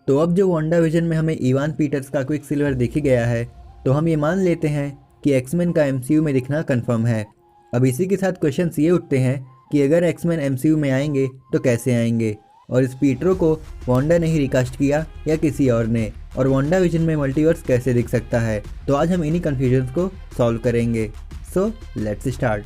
तो अब जो वांडा विजन में हमें इवान पीटर्स का क्विकसिल्वर दिख ही गया है, तो हम ये मान लेते हैं कि एक्समैन का एमसीयू में दिखना कंफर्म है। अब इसी के साथ क्वेश्चंस ये उठते हैं कि अगर एक्समैन एमसीयू में आएंगे तो कैसे आएंगे, और इस पीटरो को वांडा ने ही रिकास्ट किया या किसी और ने, और वांडा विजन में मल्टीवर्स कैसे दिख सकता है। तो आज हम इन्हीं कन्फ्यूजन्स को सॉल्व करेंगे। So let's start.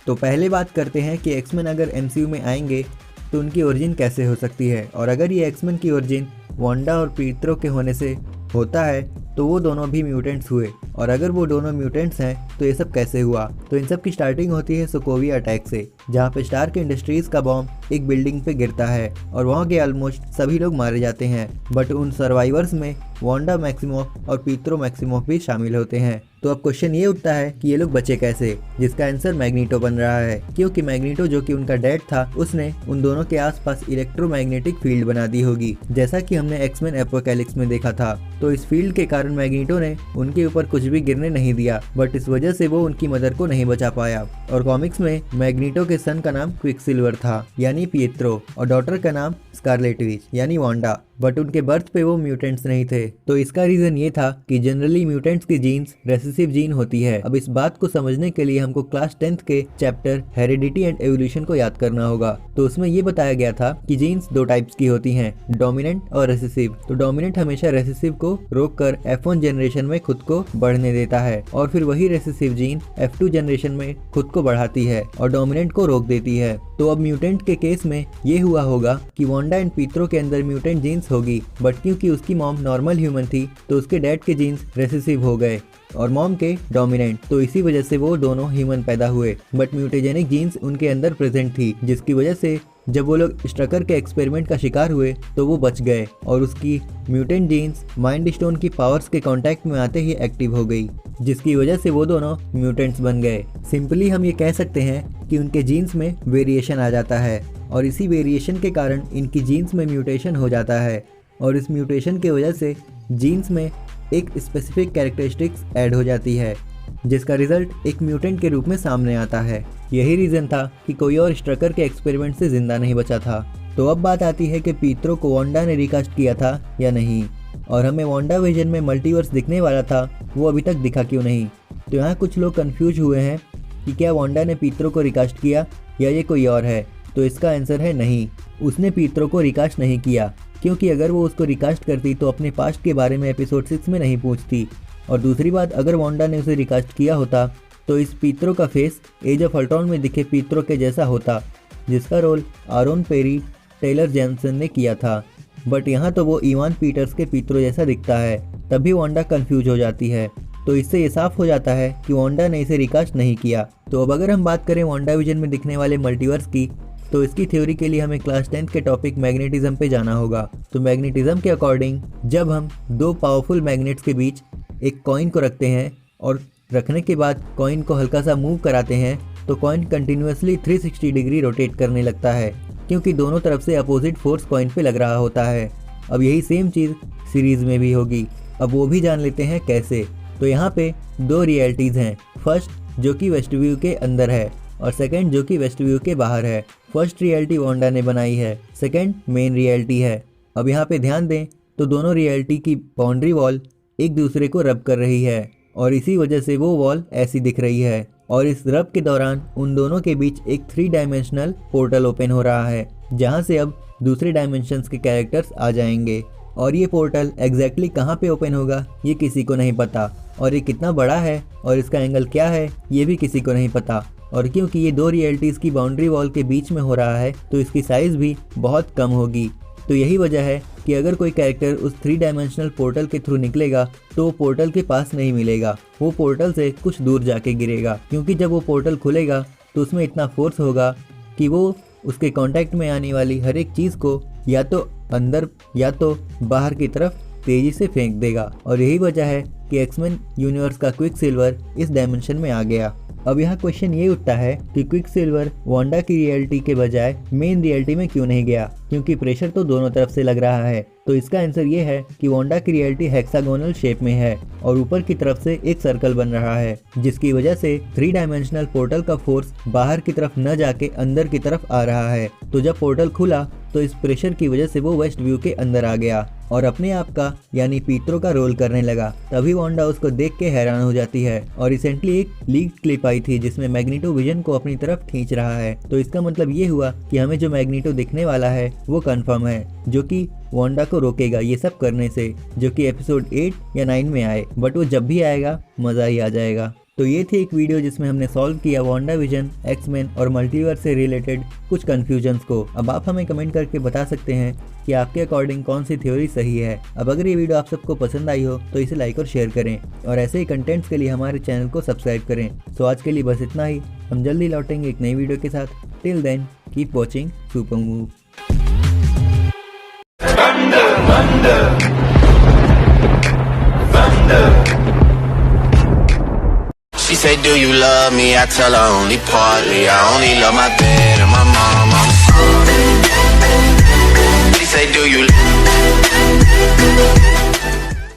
तो पहले बात करते हैं कि एक्समैन अगर एमसीयू में आएंगे तो उनकी ओरिजिन कैसे हो सकती है, और अगर ये एक्समैन की ओरिजिन वांडा और पीटरो के होने से होता है तो वो दोनों भी म्यूटेंट्स हुए, और अगर वो दोनों म्यूटेंट्स हैं तो ये सब कैसे हुआ। तो इन सब की स्टार्टिंग होती है सोकोविया अटैक से, जहाँ पे स्टार्क इंडस्ट्रीज का बॉम्ब एक बिल्डिंग पे गिरता है और वहाँ के ऑलमोस्ट सभी लोग मारे जाते हैं, बट उन सर्वाइवर्स में वांडा मैक्सिमोफ और पीटरो मैक्सिमोफ भी शामिल होते हैं। तो अब क्वेश्चन ये उठता है कि ये लोग बचे कैसे, जिसका आंसर मैग्नीटो बन रहा है, क्योंकि मैग्नीटो जो कि उनका डैड था उसने उन दोनों के आसपास इलेक्ट्रोमैग्नेटिक फील्ड बना दी होगी, जैसा कि हमने एक्समैन एपोकैलिप्स में देखा था। तो इस फील्ड के कारण मैग्नीटो ने उनके ऊपर कुछ भी गिरने नहीं दिया, बट इस वजह से वो उनकी मदर को नहीं बचा पाया। और कॉमिक्स में मैग्नीटो के सन का नाम क्विकसिल्वर था यानी पीटरो, और डॉटर का नाम स्कारलेट विच यानी वांडा, बट उनके बर्थ पे वो म्यूटेंट्स नहीं थे। तो इसका रीजन ये था कि जनरली म्यूटेंट्स की जीन्स रेसेसिव जीन होती है। अब इस बात को समझने के लिए हमको क्लास 10th के चैप्टर हेरिडिटी एंड एवोल्यूशन को याद करना होगा। तो उसमें ये बताया गया था कि जीन्स दो टाइप्स की होती हैं, डोमिनेंट और रेसेसिव। तो डोमिनेंट हमेशा रेसेसिव को रोककर F1 जनरेशन में खुद को बढ़ने देता है, और फिर वही रेसेसिव जीन F2 जनरेशन में खुद को बढ़ाती है और डोमिनेंट को रोक देती है। तो अब म्यूटेंट के केस में ये हुआ होगा कि वांडा एंड पीटरो के अंदर म्यूटेंट जीन्स होगी, बट क्योंकि उसकी मॉम नॉर्मल ह्यूमन थी तो उसके डैड के जीन्स रेसेसिव हो गए और मॉम के डोमिनेंट, तो इसी वजह से वो दोनों ह्यूमन पैदा हुए, बट म्यूटेजेनिक जीन्स उनके अंदर प्रेजेंट थी, जिसकी वजह से जब वो लोग स्ट्रकर के एक्सपेरिमेंट का शिकार हुए तो वो बच गए और उसकी म्यूटेंट जीन्स माइंड स्टोन की पावर्स के कांटेक्ट में आते ही एक्टिव हो गई, जिसकी वजह से वो दोनों म्यूटेंट्स बन गए। सिंपली हम ये कह सकते हैं कि उनके जीन्स में वेरिएशन आ जाता है, और इसी वेरिएशन के कारण इनकी जीन्स में म्यूटेशन हो जाता है, और इस म्यूटेशन की वजह से जीन्स में एक स्पेसिफिक कैरेक्टरिस्टिक्स ऐड हो जाती है, जिसका रिजल्ट एक म्यूटेंट के रूप में सामने आता है। यही रीज़न था कि कोई और स्ट्रकर के एक्सपेरिमेंट से जिंदा नहीं बचा था। तो अब बात आती है कि पीटरो को वांडा ने रिकास्ट किया था या नहीं, और हमें वांडा विजन में मल्टीवर्स दिखने वाला था, वो अभी तक दिखा क्यों नहीं। तो यहाँ कुछ लोग कंफ्यूज हुए हैं कि क्या वांडा ने पीटरो को रिकास्ट किया या ये कोई और है। तो इसका आंसर है नहीं, उसने पीटरो को रिकास्ट नहीं किया, क्योंकि अगर वो उसको रिकास्ट करती तो अपने पास्ट के बारे में एपिसोड 6 में नहीं पूछती। और दूसरी बात, अगर वांडा ने उसे रिकास्ट किया होता तो इस पीटरो का फेस एज ऑफ अल्ट्रॉन में दिखे पीटरो के जैसा होता, जिसका role Aaron Perry Taylor Johnson ने किया था, बट यहाँ तो वो इवान पीटर्स के पीटरो जैसा दिखता है। तभी वांडा कंफ्यूज हो जाती है। तो इससे ये साफ हो जाता है कि वांडा ने इसे रिकास्ट नहीं किया। तो अब अगर हम बात करें वांडा विजन में दिखने वाले मल्टीवर्स की, तो इसकी थ्योरी के लिए हमें क्लास 10th के टॉपिक मैग्नेटिज्म पे जाना होगा। तो मैग्नेटिज्म के अकॉर्डिंग जब हम दो पावरफुल मैग्नेट्स के बीच एक कॉइन को रखते हैं और रखने के बाद कॉइन को हल्का सा मूव कराते हैं, तो कॉइन कंटिन्यूसली 360 डिग्री रोटेट करने लगता है, क्योंकि दोनों तरफ से अपोजिट फोर्स कॉइन पे लग रहा होता है। अब यही सेम चीज़ सीरीज़ में भी होगी। अब वो भी जान लेते हैं कैसे। तो यहाँ पे दो रियलिटीज़ हैं, फर्स्ट जो कि वेस्टव्यू के अंदर है और सेकंड जो कि वेस्टव्यू के बाहर है। फर्स्ट रियलिटी वांडा ने बनाई है, सेकंड मेन रियलिटी है। अब यहाँ पे ध्यान दें तो दोनों रियलिटी की बाउंड्री वॉल एक दूसरे को रब कर रही है, और इसी वजह से वो वॉल ऐसी दिख रही है, और इस रब के दौरान उन दोनों के बीच एक 3 डायमेंशनल पोर्टल ओपन हो रहा है, जहाँ से अब दूसरे डायमेंशंस के कैरेक्टर्स आ जाएंगे। और ये पोर्टल एग्जैक्टली कहाँ पे ओपन होगा ये किसी को नहीं पता, और ये कितना बड़ा है और इसका एंगल क्या है ये भी किसी को नहीं पता। और क्योंकि ये दो रियलिटीज़ की बाउंड्री वॉल के बीच में हो रहा है तो इसकी साइज़ भी बहुत कम होगी। तो यही वजह है कि अगर कोई कैरेक्टर उस 3 डायमेंशनल पोर्टल के थ्रू निकलेगा तो वो पोर्टल के पास नहीं मिलेगा, वो पोर्टल से कुछ दूर जाके गिरेगा, क्योंकि जब वो पोर्टल खुलेगा तो उसमें इतना फोर्स होगा कि वो उसके कांटेक्ट में आने वाली हर एक चीज़ को या तो अंदर या तो बाहर की तरफ तेज़ी से फेंक देगा। और यही वजह है कि एक्समैन यूनिवर्स का क्विकसिल्वर इस डायमेंशन में आ गया। अब यहाँ क्वेश्चन ये उठता है कि क्विकसिल्वर वांडा की रियलिटी के बजाय मेन रियलिटी में क्यों नहीं गया, क्योंकि प्रेशर तो दोनों तरफ से लग रहा है। तो इसका आंसर ये है कि वांडा की रियलिटी हेक्सागोनल शेप में है और ऊपर की तरफ से एक सर्कल बन रहा है, जिसकी वजह से 3 डायमेंशनल पोर्टल का फोर्स बाहर की तरफ न जाके अंदर की तरफ आ रहा है। तो जब पोर्टल खुला तो इस प्रेशर की वजह से वो वेस्ट व्यू के अंदर आ गया और अपने आप का यानी पीत्रो का रोल करने लगा। तभी वांडा उसको देख के हैरान हो जाती है और रिसेंटली एक लीक क्लिप आई थी जिसमें मैग्नीटो विजन को अपनी तरफ खींच रहा है। तो इसका मतलब ये हुआ कि हमें जो मैग्नीटो दिखने वाला है वो कंफर्म है, जो कि वांडा को रोकेगा ये सब करने से, जो कि एपिसोड 8 या 9 में आए, बट वो जब भी आएगा मज़ा ही आ जाएगा। तो ये थी एक वीडियो जिसमें हमने सॉल्व किया वांडा विजन, एक्समैन और मल्टीवर्स से रिलेटेड कुछ कन्फ्यूजन्स को। अब आप हमें कमेंट करके बता सकते हैं कि आपके अकॉर्डिंग कौन सी थ्योरी सही है। अब अगर ये वीडियो आप सबको पसंद आई हो तो इसे लाइक और शेयर करें और ऐसे ही कंटेंट्स के लिए हमारे चैनल को सब्सक्राइब करें। तो आज के लिए बस इतना ही, हम जल्दी लौटेंगे एक नई वीडियो के साथ। Till then keep watching super move. She said, do you love me? I tell her only partly. I only love my bed and